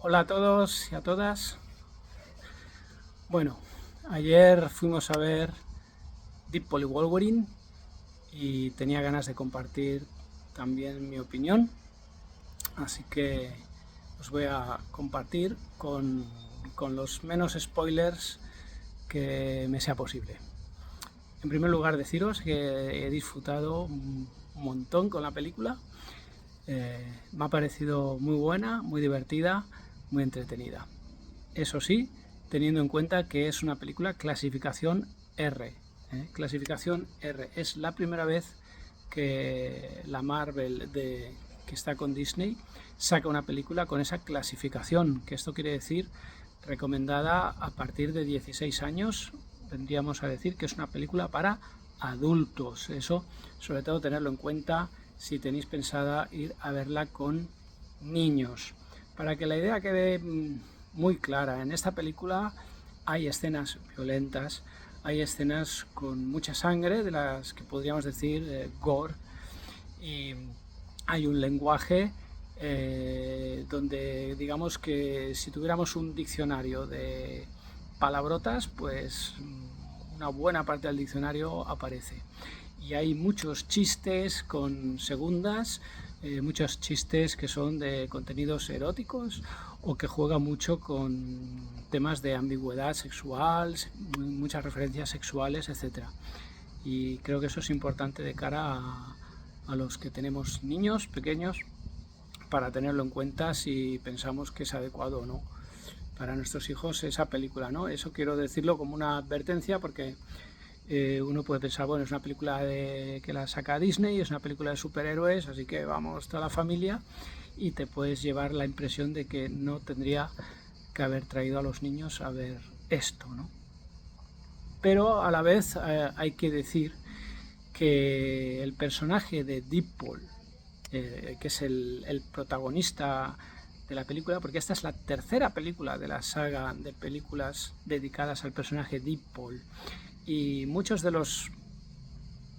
Hola a todos y a todas. Bueno, ayer fuimos a ver Deadpool y Wolverine y tenía ganas de compartir también mi opinión, así que os voy a compartir con los menos spoilers que me sea posible. En primer lugar, deciros que he disfrutado un montón con la película. Me ha parecido muy buena, muy divertida, muy entretenida. Eso sí, teniendo en cuenta que es una película clasificación R. Clasificación R. Es la primera vez que la Marvel, que está con Disney, saca una película con esa clasificación, que esto quiere decir recomendada a partir de 16 años. Tendríamos a decir que es una película para adultos. Eso, sobre todo, tenerlo en cuenta si tenéis pensada ir a verla con niños. Para que la idea quede muy clara, en esta película hay escenas violentas, hay escenas con mucha sangre, de las que podríamos decir gore, y hay un lenguaje donde digamos que si tuviéramos un diccionario de palabrotas, pues una buena parte del diccionario aparece. Y hay muchos chistes con segundas, muchos chistes que son de contenidos eróticos o que juegan mucho con temas de ambigüedad sexual, muchas referencias sexuales, etcétera. Y creo que eso es importante de cara a los que tenemos niños pequeños para tenerlo en cuenta si pensamos que es adecuado o no para nuestros hijos esa película, ¿no? Eso quiero decirlo como una advertencia porque uno puede pensar, bueno, es una película que la saca Disney, es una película de superhéroes, así que vamos toda la familia y te puedes llevar la impresión de que no tendría que haber traído a los niños a ver esto, ¿no? Pero a la vez hay que decir que el personaje de Deadpool, que es el protagonista de la película, porque esta es la tercera película de la saga de películas dedicadas al personaje Deadpool, y muchos de los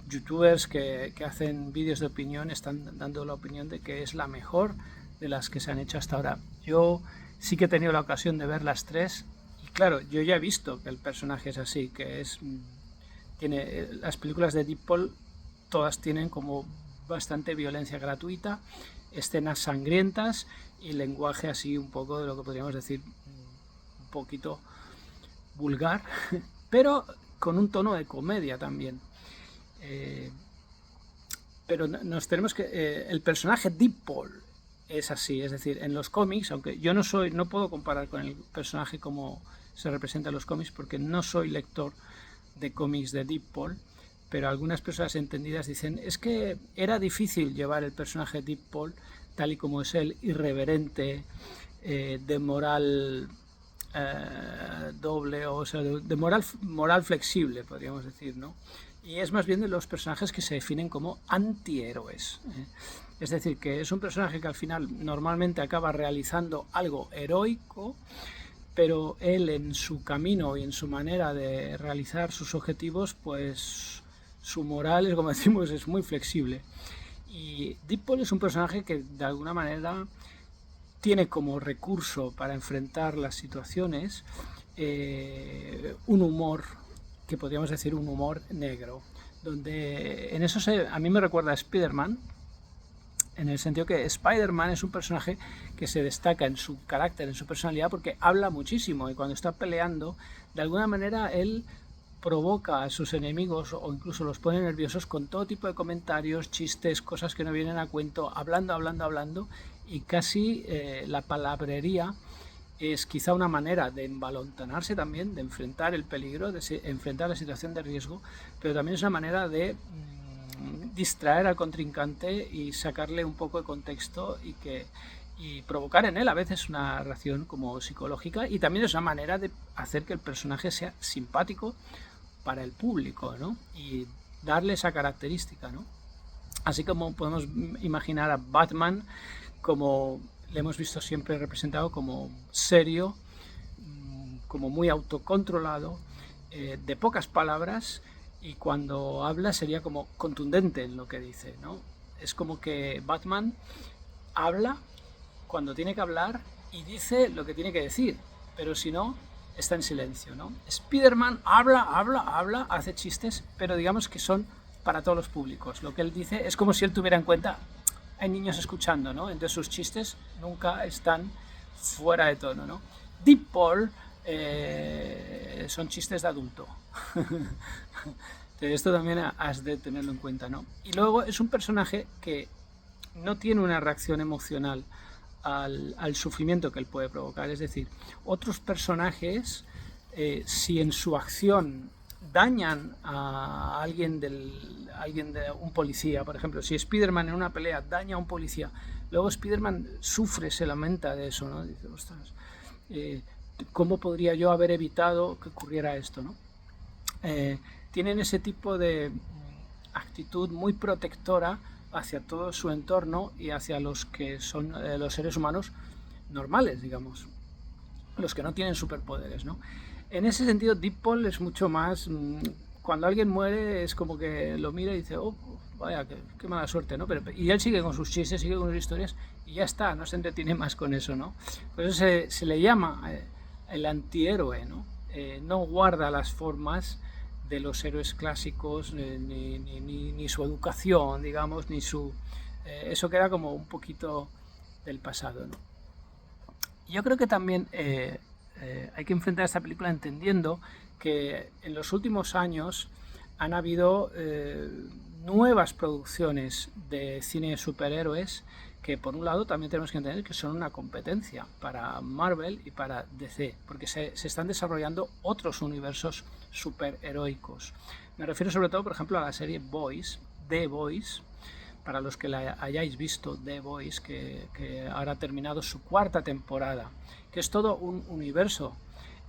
youtubers que hacen vídeos de opinión están dando la opinión de que es la mejor de las que se han hecho hasta ahora. Yo sí que he tenido la ocasión de ver las tres y claro, yo ya he visto que el personaje es así, que es tiene las películas de Deadpool todas tienen como bastante violencia gratuita, escenas sangrientas y lenguaje así un poco de lo que podríamos decir un poquito vulgar, pero con un tono de comedia también. Eh, pero nos tenemos que el personaje Deadpool es así, es decir, en los cómics, aunque yo no puedo comparar con el personaje como se representa en los cómics porque no soy lector de cómics de Deadpool, pero algunas personas entendidas dicen es que era difícil llevar el personaje Deadpool tal y como es él, irreverente, de moral doble, o sea, de moral flexible, podríamos decir, ¿no? Y es más bien de los personajes que se definen como antihéroes. Es decir, que es un personaje que al final normalmente acaba realizando algo heroico, pero él en su camino y en su manera de realizar sus objetivos, pues su moral, como decimos, es muy flexible. Y Deadpool es un personaje que de alguna manera tiene como recurso para enfrentar las situaciones un humor, que podríamos decir un humor negro, donde en eso a mí me recuerda a Spider-Man, en el sentido que Spider-Man es un personaje que se destaca en su carácter, en su personalidad, porque habla muchísimo y cuando está peleando, de alguna manera él provoca a sus enemigos o incluso los pone nerviosos con todo tipo de comentarios, chistes, cosas que no vienen a cuento, hablando y casi la palabrería es quizá una manera de embalontanarse también, de enfrentar el peligro, de enfrentar la situación de riesgo, pero también es una manera de distraer al contrincante y sacarle un poco de contexto y provocar en él a veces una reacción como psicológica, y también es una manera de hacer que el personaje sea simpático para el público, ¿no? Y darle esa característica, ¿no? Así como podemos imaginar a Batman como le hemos visto siempre representado como serio, como muy autocontrolado, de pocas palabras, y cuando habla sería como contundente en lo que dice, ¿no? Es como que Batman habla cuando tiene que hablar y dice lo que tiene que decir, pero si no, está en silencio, ¿no? Spider-Man habla, hace chistes, pero digamos que son para todos los públicos. Lo que él dice es como si él tuviera en cuenta, hay niños escuchando, ¿no? Entonces sus chistes nunca están fuera de tono, ¿no? Deadpool son chistes de adulto. Esto también has de tenerlo en cuenta, ¿no? Y luego es un personaje que no tiene una reacción emocional al sufrimiento que él puede provocar. Es decir, otros personajes, si en su acción dañan a alguien de un policía, por ejemplo, si Spider-Man en una pelea daña a un policía, luego Spider-Man sufre, se lamenta de eso, ¿no? Dice, ostras, ¿cómo podría yo haber evitado que ocurriera esto, ¿no? Tienen ese tipo de actitud muy protectora hacia todo su entorno y hacia los que son los seres humanos normales, digamos, los que no tienen superpoderes, ¿no? En ese sentido, Deadpool es mucho más... Cuando alguien muere es como que lo mira y dice, oh, vaya, qué mala suerte, ¿no? Y él sigue con sus chistes, sigue con sus historias y ya está, no se entretiene más con eso, ¿no? Por eso se le llama el antihéroe, ¿no? No guarda las formas de los héroes clásicos, ni su educación, digamos, ni su... eso queda como un poquito del pasado, ¿no? Yo creo que también hay que enfrentar esta película entendiendo que en los últimos años han habido nuevas producciones de cine de superhéroes que por un lado también tenemos que entender que son una competencia para Marvel y para DC, porque se están desarrollando otros universos superheroicos. Me refiero sobre todo, por ejemplo, a la serie Boys, The Boys, para los que la hayáis visto, The Boys, que ahora ha terminado su 4ª temporada, que es todo un universo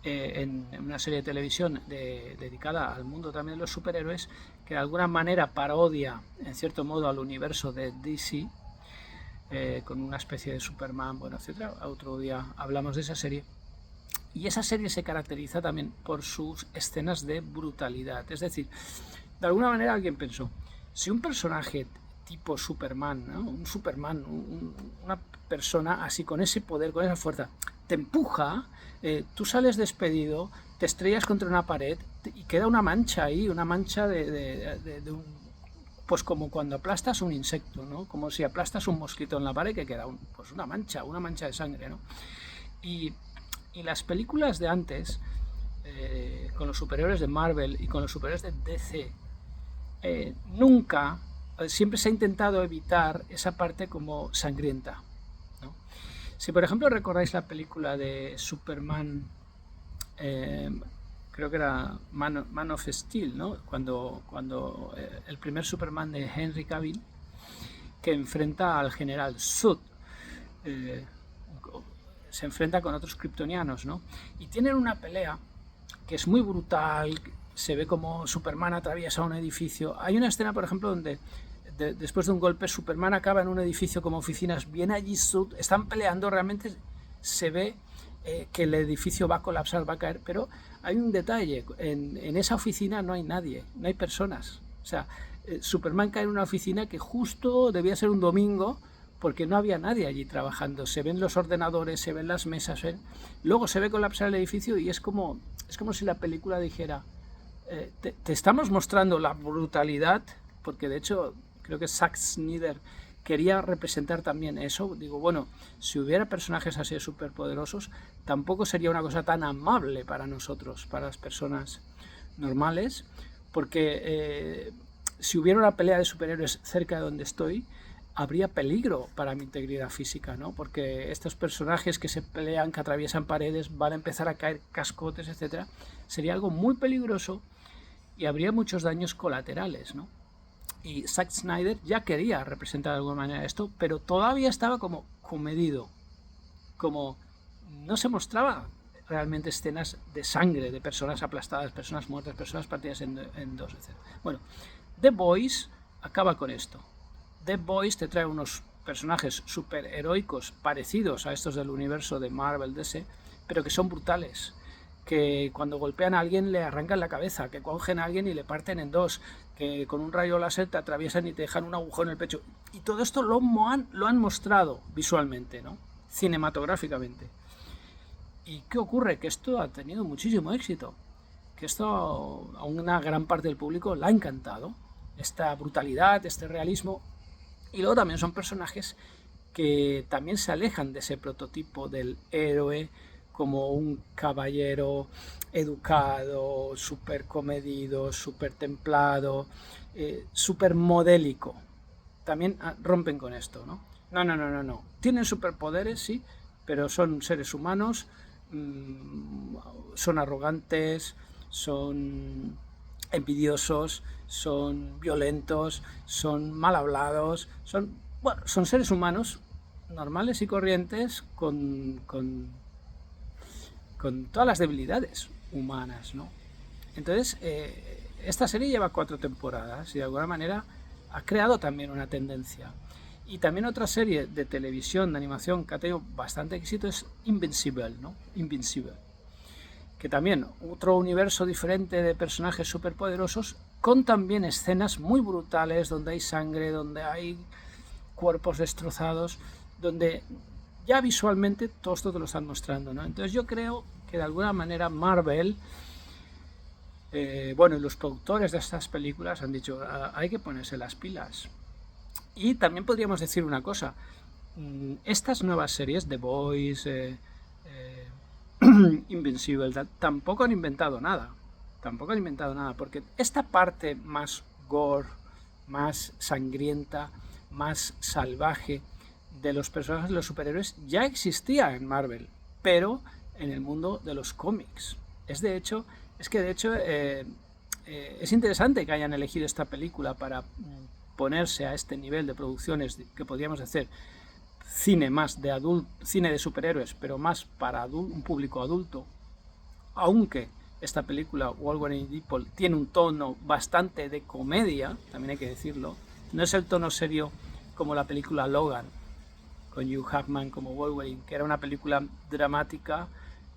en una serie de televisión dedicada al mundo también de los superhéroes, que de alguna manera parodia, en cierto modo, al universo de DC, con una especie de Superman, bueno, etcétera. Otro día hablamos de esa serie. Y esa serie se caracteriza también por sus escenas de brutalidad. Es decir, de alguna manera alguien pensó, si un personaje tipo Superman, ¿no? Un Superman, una persona así con ese poder, con esa fuerza, te empuja, tú sales despedido, te estrellas contra una pared y queda una mancha ahí, una mancha de un... Pues como cuando aplastas un insecto, ¿no? Como si aplastas un mosquito en la pared que queda pues una mancha de sangre, ¿no? Y las películas de antes, con los superhéroes de Marvel y con los superhéroes de DC, siempre se ha intentado evitar esa parte como sangrienta, ¿no? Si por ejemplo recordáis la película de Superman, creo que era Man of Steel, ¿no? Cuando el primer Superman de Henry Cavill, que enfrenta al general Zod, se enfrenta con otros kryptonianos, ¿no? Y tienen una pelea que es muy brutal, se ve como Superman atraviesa un edificio. Hay una escena, por ejemplo, donde después de un golpe Superman acaba en un edificio como oficinas, viene allí Zod, están peleando, realmente se ve que el edificio va a colapsar, va a caer, pero hay un detalle, en esa oficina no hay nadie, no hay personas. O sea, Superman cae en una oficina que justo debía ser un domingo porque no había nadie allí trabajando. Se ven los ordenadores, se ven las mesas, luego se ve colapsar el edificio y es como si la película dijera, te estamos mostrando la brutalidad, porque de hecho creo que Zack Snyder quería representar también eso. Digo, bueno, si hubiera personajes así de superpoderosos, tampoco sería una cosa tan amable para nosotros, para las personas normales, porque si hubiera una pelea de superhéroes cerca de donde estoy, habría peligro para mi integridad física, ¿no? Porque estos personajes que se pelean, que atraviesan paredes, van a empezar a caer cascotes, etcétera. Sería algo muy peligroso y habría muchos daños colaterales, ¿no? Y Zack Snyder ya quería representar de alguna manera esto, pero todavía estaba como comedido, como no se mostraba realmente escenas de sangre, de personas aplastadas, personas muertas, personas partidas en dos, etc. Bueno, The Boys acaba con esto. The Boys te trae unos personajes superheroicos parecidos a estos del universo de Marvel, DC, pero que son brutales, que cuando golpean a alguien le arrancan la cabeza, que cogen a alguien y le parten en dos, que con un rayo láser te atraviesan y te dejan un agujero en el pecho. Y todo esto lo han mostrado visualmente, ¿no? Cinematográficamente. ¿Y qué ocurre? Que esto ha tenido muchísimo éxito, que esto a una gran parte del público le ha encantado, esta brutalidad, este realismo, y luego también son personajes que también se alejan de ese prototipo del héroe como un caballero educado, súper comedido, súper templado, súper modélico. También rompen con esto, ¿no? No. Tienen superpoderes, sí, pero son seres humanos, son arrogantes, son envidiosos, son violentos, son mal hablados, son seres humanos normales y corrientes con todas las debilidades humanas, ¿no? Entonces, esta serie lleva 4 temporadas y de alguna manera ha creado también una tendencia. Y también otra serie de televisión, de animación, que ha tenido bastante éxito es Invincible, ¿no? Invincible. Que también otro universo diferente de personajes superpoderosos, con también escenas muy brutales, donde hay sangre, donde hay cuerpos destrozados, donde ya visualmente todo esto te lo están mostrando, ¿no? Entonces yo creo que de alguna manera Marvel, y los productores de estas películas han dicho, hay que ponerse las pilas. Y también podríamos decir una cosa, estas nuevas series, The Boys, Invincible, tampoco han inventado nada, porque esta parte más gore, más sangrienta, más salvaje de los personajes de los superhéroes ya existía en Marvel, pero en el mundo de los cómics. Es interesante que hayan elegido esta película para ponerse a este nivel de producciones que podríamos hacer cine más de cine de superhéroes, pero más para un público adulto, aunque esta película Wolverine y Deadpool tiene un tono bastante de comedia, también hay que decirlo, no es el tono serio como la película Logan, con Hugh Jackman como Wolverine, que era una película dramática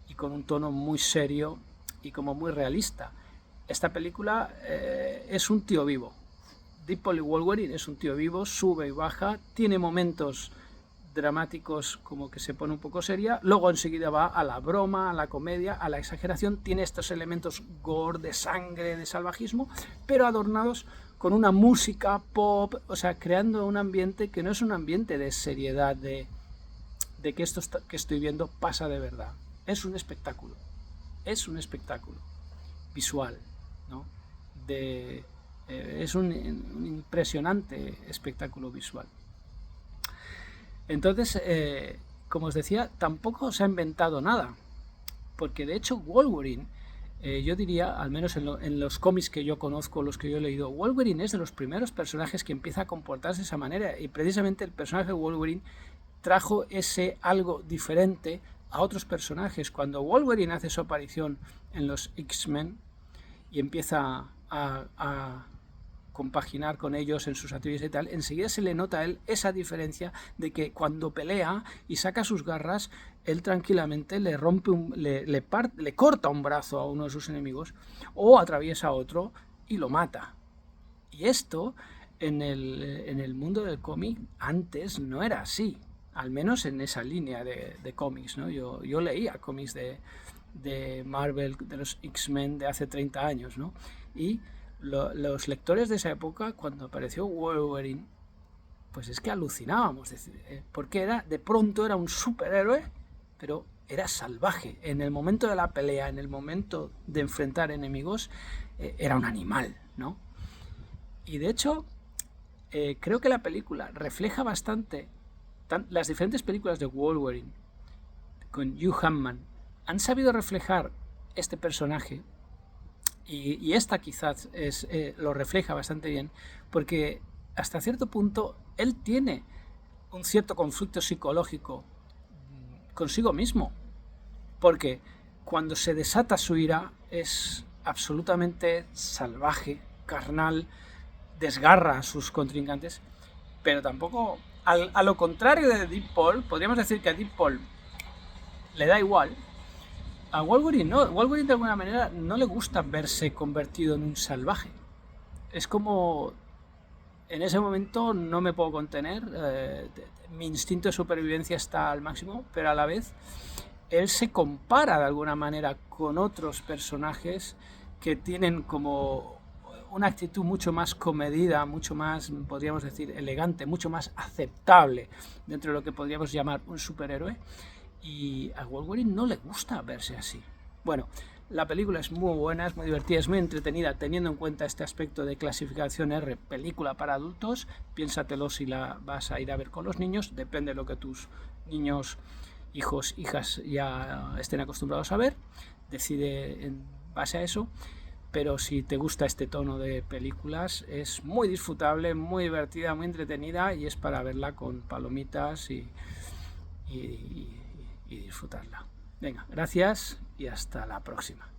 y con un tono muy serio y como muy realista. Esta película es un tío vivo. Deadpool y Wolverine es un tío vivo, sube y baja, tiene momentos dramáticos como que se pone un poco seria, luego enseguida va a la broma, a la comedia, a la exageración, tiene estos elementos gore, de sangre, de salvajismo, pero adornados con una música pop, o sea, creando un ambiente que no es un ambiente de seriedad, de que esto que estoy viendo pasa de verdad. Es un espectáculo visual, ¿no? Es un impresionante espectáculo visual. Entonces, como os decía, tampoco se ha inventado nada, porque de hecho Wolverine, yo diría, al menos en los cómics que yo conozco, los que yo he leído, Wolverine es de los primeros personajes que empieza a comportarse de esa manera, y precisamente el personaje de Wolverine trajo ese algo diferente a otros personajes. Cuando Wolverine hace su aparición en los X-Men y empieza a compaginar con ellos en sus actividades y tal, enseguida se le nota a él esa diferencia de que cuando pelea y saca sus garras, él tranquilamente le rompe, le corta un brazo a uno de sus enemigos o atraviesa a otro y lo mata. Y esto en el mundo del cómic antes no era así, al menos en esa línea de cómics, ¿no? Yo leía cómics de Marvel, de los X-Men de hace 30 años, ¿no? Y los lectores de esa época, cuando apareció Wolverine, pues es que alucinábamos, porque de pronto era un superhéroe, pero era salvaje. En el momento de la pelea, en el momento de enfrentar enemigos, era un animal, ¿no? Y de hecho, creo que la película refleja bastante, las diferentes películas de Wolverine, con Hugh Jackman, han sabido reflejar este personaje. Y esta quizás lo refleja bastante bien, porque hasta cierto punto él tiene un cierto conflicto psicológico consigo mismo, porque cuando se desata su ira es absolutamente salvaje, carnal, desgarra a sus contrincantes, pero tampoco, a lo contrario de Deadpool, podríamos decir que a Deadpool le da igual. A Wolverine no, Wolverine de alguna manera no le gusta verse convertido en un salvaje. Es como, en ese momento no me puedo contener, mi instinto de supervivencia está al máximo, pero a la vez él se compara de alguna manera con otros personajes que tienen como una actitud mucho más comedida, mucho más, podríamos decir, elegante, mucho más aceptable dentro de lo que podríamos llamar un superhéroe, y a Wolverine no le gusta verse así. Bueno, la película es muy buena, es muy divertida, es muy entretenida, teniendo en cuenta este aspecto de clasificación R, película para adultos. Piénsatelo si la vas a ir a ver con los niños, depende de lo que tus niños, hijos, hijas ya estén acostumbrados a ver, decide en base a eso. Pero si te gusta este tono de películas, es muy disfrutable, muy divertida, muy entretenida, y es para verla con palomitas y disfrutarla. Venga, gracias y hasta la próxima.